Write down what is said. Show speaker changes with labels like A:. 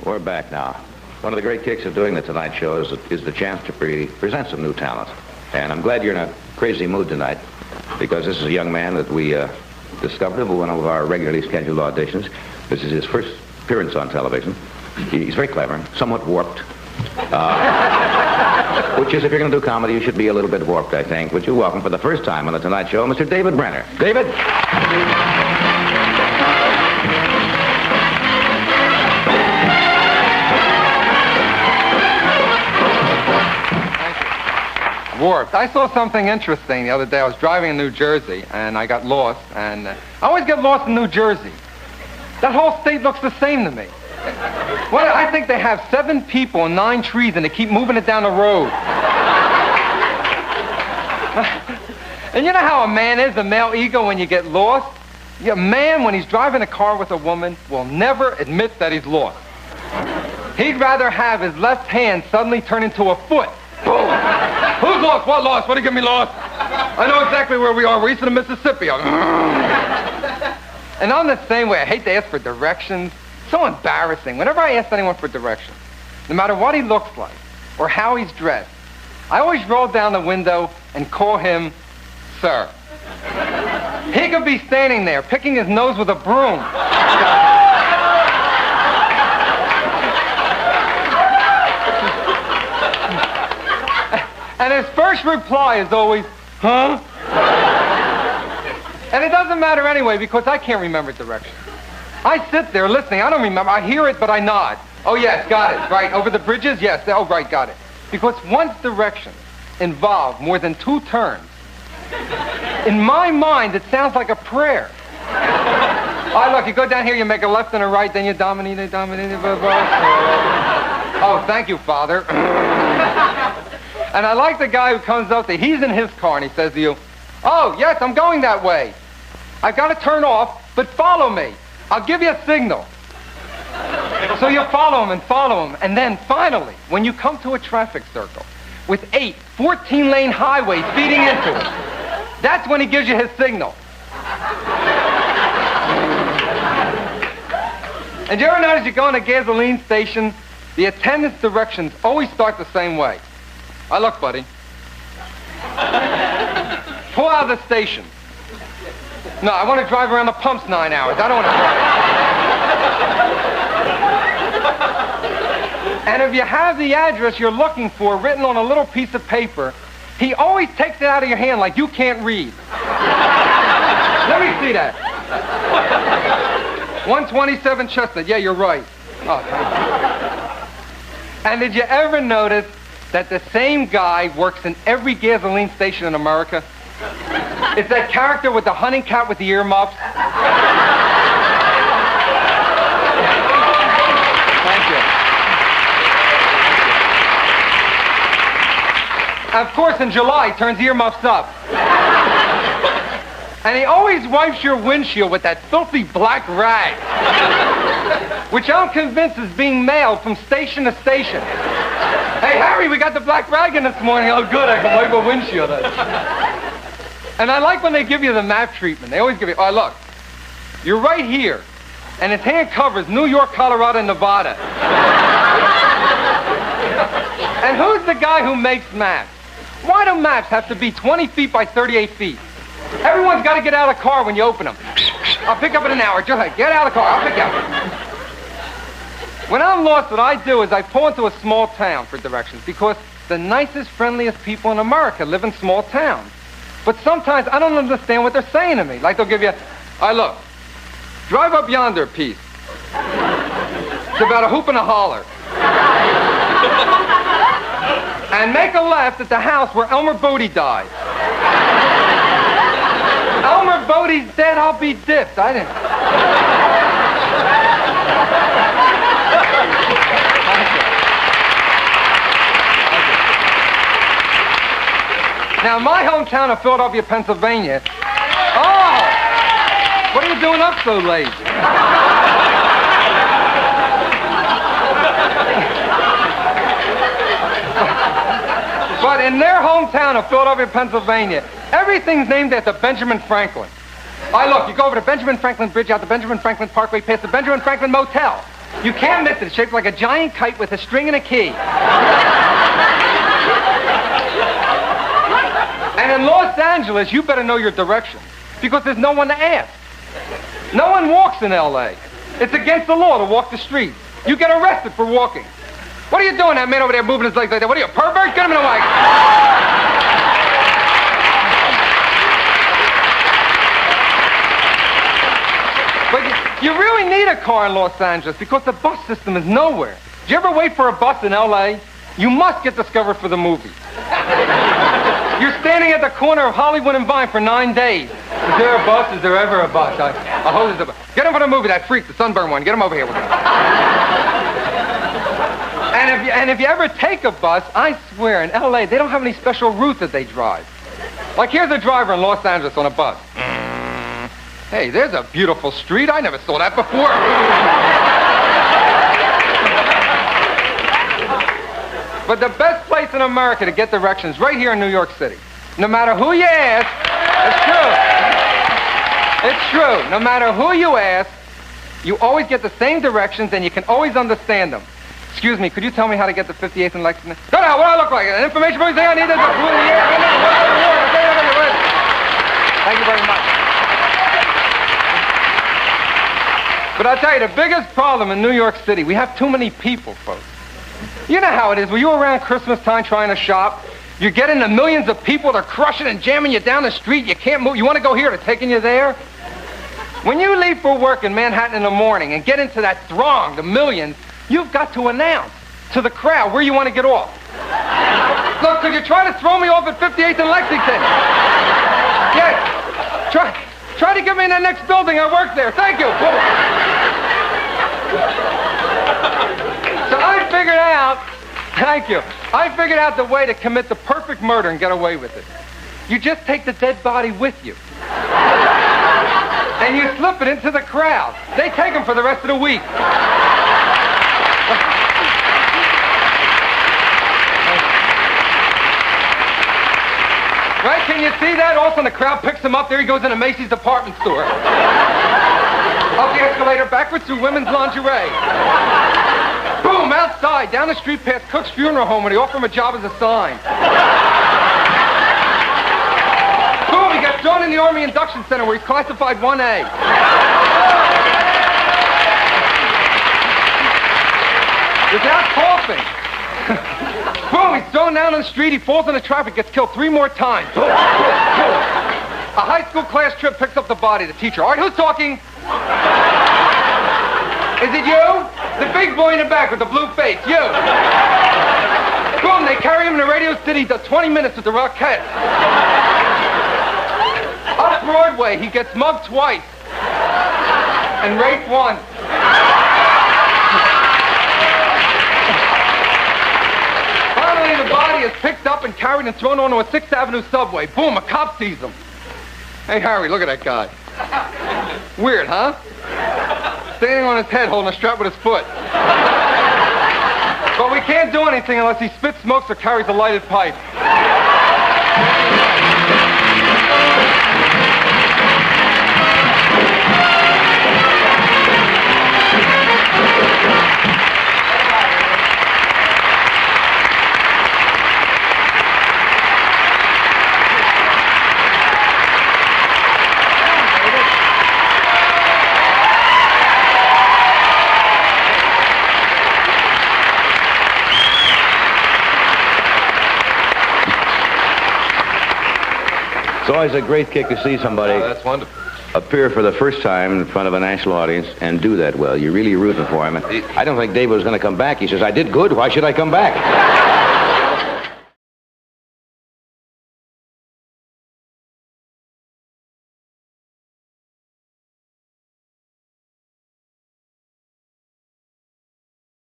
A: We're back now. One of the great kicks of doing the Tonight Show is the chance to present some new talent. And I'm glad you're in a crazy mood tonight, because this is a young man that we discovered at one of our regularly scheduled auditions. This is his first appearance on television. He's very clever, somewhat warped. Which is, if you're going to do comedy, you should be a little bit warped, I think. Would you welcome for the first time on the Tonight Show, Mr. David Brenner. David?
B: Warped. I saw something interesting the other day. I was driving in New Jersey, and I got lost, and I always get lost in New Jersey. That whole state looks the same to me. Well, I think they have 7 people and 9 trees, and they keep moving it down the road. And you know how a man is, a male ego, when you get lost? A man, when he's driving a car with a woman, will never admit that he's lost. He'd rather have his left hand suddenly turn into a foot. Boom! Who's lost? What lost? What do you get me lost? I know exactly where we are. We're east of the Mississippi. And I'm the same way. I hate to ask for directions. So embarrassing. Whenever I ask anyone for directions, no matter what he looks like or how he's dressed, I always roll down the window and call him sir. He could be standing there picking his nose with a broom. And his first reply is always, huh? And it doesn't matter anyway, because I can't remember directions. I sit there listening. I don't remember. I hear it, but I nod. Oh, yes, got it. Right. Over the bridges? Yes. Oh, right, got it. Because once directions involve more than 2 turns, in my mind, it sounds like a prayer. Look, you go down here, you make a left and a right, then you dominate. Oh, thank you, Father. And I like the guy who comes up to, he's in his car, and he says to you, oh, yes, I'm going that way. I've got to turn off, but follow me. I'll give you a signal. So you follow him, and then finally, when you come to a traffic circle with 8 14-lane highways feeding into it, that's when he gives you his signal. And you ever notice you go in a gasoline station, the attendant's directions always start the same way. Look, buddy. Pull out of the station. No, I want to drive around the pumps 9 hours. I don't want to drive. And if you have the address you're looking for written on a little piece of paper, he always takes it out of your hand like you can't read. Let me see that. 127 Chestnut. Yeah, you're right. Oh, thank you. And did you ever notice that the same guy works in every gasoline station in America? It's that character with the hunting cap with the earmuffs. Thank you. And of course, in July, he turns earmuffs up. And he always wipes your windshield with that filthy black rag, which I'm convinced is being mailed from station to station. Hey, Harry, we got the black rag in this morning. Oh, good, I can wipe a windshield. And I like when they give you the map treatment. They always give you, oh, look, you're right here, and his hand covers New York, Colorado, and Nevada. And who's the guy who makes maps? Why do maps have to be 20 feet by 38 feet? Everyone's got to get out of the car when you open them. I'll pick up in an hour. Just get out of the car. I'll pick you up. When I'm lost, what I do is I pull into a small town for directions, because the nicest, friendliest people in America live in small towns. But sometimes I don't understand what they're saying to me. Like they'll give you, look, drive up yonder a piece. It's about a hoop and a holler. And make a left at the house where Elmer Bodie died. Elmer Bodie's dead, I'll be dipped. I didn't. Now, my hometown of Philadelphia, Pennsylvania. Oh! What are you doing up so late? But in their hometown of Philadelphia, Pennsylvania, everything's named after Benjamin Franklin. Look, you go over to Benjamin Franklin Bridge, out the Benjamin Franklin Parkway, past the Benjamin Franklin Motel. You can't miss it. It's shaped like a giant kite with a string and a key. And in Los Angeles, you better know your directions, because there's no one to ask. No one walks in L.A. It's against the law to walk the streets. You get arrested for walking. What are you doing, that man over there moving his legs like that? What are you, a pervert? Get him in the way. But you really need a car in Los Angeles because the bus system is nowhere. Did you ever wait for a bus in L.A.? You must get discovered for the movie. You're standing at the corner of Hollywood and Vine for 9 days. Is there a bus? Is there ever a bus? I hope there's a bus. Get him for the movie, that freak, the sunburn one. Get him over here with me. And if you ever take a bus, I swear, in L.A., they don't have any special route that they drive. Like, here's a driver in Los Angeles on a bus. Hey, there's a beautiful street. I never saw that before. But the best place in America to get directions right here in New York City. No matter who you ask, it's true. No matter who you ask, you always get the same directions and you can always understand them. Excuse me, could you tell me how to get to 58th and Lexington? No, what do I look like? An information for everything I need? Thank you very much. But I'll tell you, the biggest problem in New York City, we have too many people, folks. You know how it is. When you're around Christmas time trying to shop, you're getting the millions of people. They're crushing and jamming you down the street. You can't move. You want to go here. They're taking you there. When you leave for work in Manhattan in the morning and get into that throng, the millions, you've got to announce to the crowd where you want to get off. Look, could you try to throw me off at 58th and Lexington? Yes. Try to get me in that next building. I work there. Thank you. So I figured out, thank you, I figured out the way to commit the perfect murder and get away with it. You just take the dead body with you. And you slip it into the crowd. They take them for the rest of the week. Right, can you see that? All of a sudden the crowd picks him up. There he goes in a Macy's department store. Up the escalator, backwards through women's lingerie. Boom, outside, down the street past Cook's Funeral Home where they offer him a job as a sign. Boom, he gets thrown in the Army Induction Center where he's classified 1A. Without coughing. Boom, he's thrown down on the street, he falls into traffic, gets killed 3 more times. Boom, boom, boom. A high school class trip picks up the body, the teacher. All right, who's talking? Is it you? The big boy in the back with the blue face, you. Boom, they carry him to Radio City, does 20 minutes with the Rockettes. Up Broadway, he gets mugged twice and raped once. Finally, the body is picked up and carried and thrown onto a 6th Avenue subway. Boom, a cop sees him. Hey, Harry, look at that guy. Weird, huh? Standing on his head, holding a strap with his foot. But we can't do anything unless he spits, smokes, or carries a lighted pipe.
A: It's always a great kick to see somebody
B: That's wonderful.
A: appear for the first time in front of a national audience and do that well. You're really rooting for him. And I don't think David was going to come back. He says, I did good. Why should I come back?